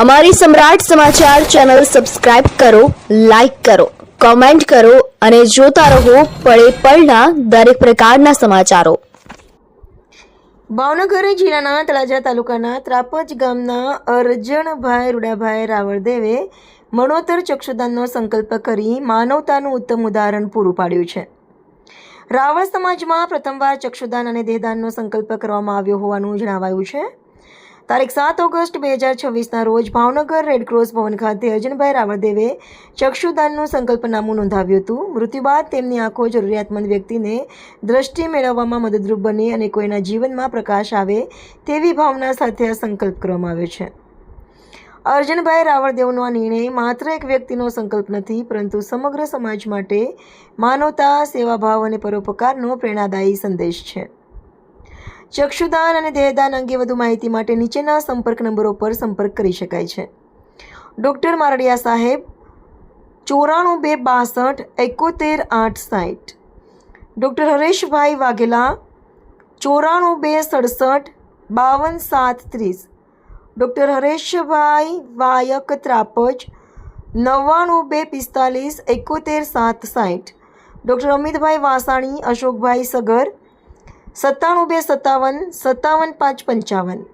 અમારી સમ્રાટ સમાચાર ચેનલ સબસ્ક્રાઇબ કરો, લાઇક કરો, કોમેન્ટ કરો અને જોતા રહો પળે પળના દરેક પ્રકારના સમાચારો। ભાવનગર જિલ્લાના તળાજા તાલુકાના ત્રાપજ ગામના અરજણભાઈ રૂડાભાઈ રાવળદેવે મણોતર ચક્ષુદાનનો સંકલ્પ કરી માનવતાનું ઉત્તમ ઉદાહરણ પૂરું પાડ્યું છે। રાવળ સમાજમાં પ્રથમવાર ચક્ષુદાન અને દેહદાનનો સંકલ્પ કરવામાં આવ્યો હોવાનું જણાવાયું છે। તારીખ 7 ઓગસ્ટ 2026ના રોજ ભાવનગર રેડક્રોસ ભવન ખાતે અરજણભાઈ રાવળદેવે ચક્ષુદાનનું સંકલ્પનામું નોંધાવ્યું હતું। મૃત્યુ બાદ તેમની આંખો જરૂરિયાતમંદ વ્યક્તિને દ્રષ્ટિ મેળવવામાં મદદરૂપ બને અને કોઈના જીવનમાં પ્રકાશ આવે તેવી ભાવના સાથે આ સંકલ્પ કરવામાં આવ્યો છે। અરજણભાઈ રાવળદેવનો આ નિર્ણય માત્ર એક વ્યક્તિનો સંકલ્પ નથી, પરંતુ સમગ્ર સમાજ માટે માનવતા, સેવાભાવ અને પરોપકારનો પ્રેરણાદાયી સંદેશ છે। ચક્ષુદાન અને દેહદાન અંગે વધુ માહિતી માટે નીચેના સંપર્ક નંબરો પર સંપર્ક કરી શકાય છે। ડૉક્ટર મારડિયા સાહેબ 94 262 71 860, ડૉક્ટર હરેશભાઈ વાઘેલા 94 67 52 730, ડૉક્ટર હરેશભાઈ વાયક ત્રાપજ 99 45 71 760, ડૉક્ટર અમિતભાઈ વાસાણી, અશોકભાઈ સગર 97 57 57 555।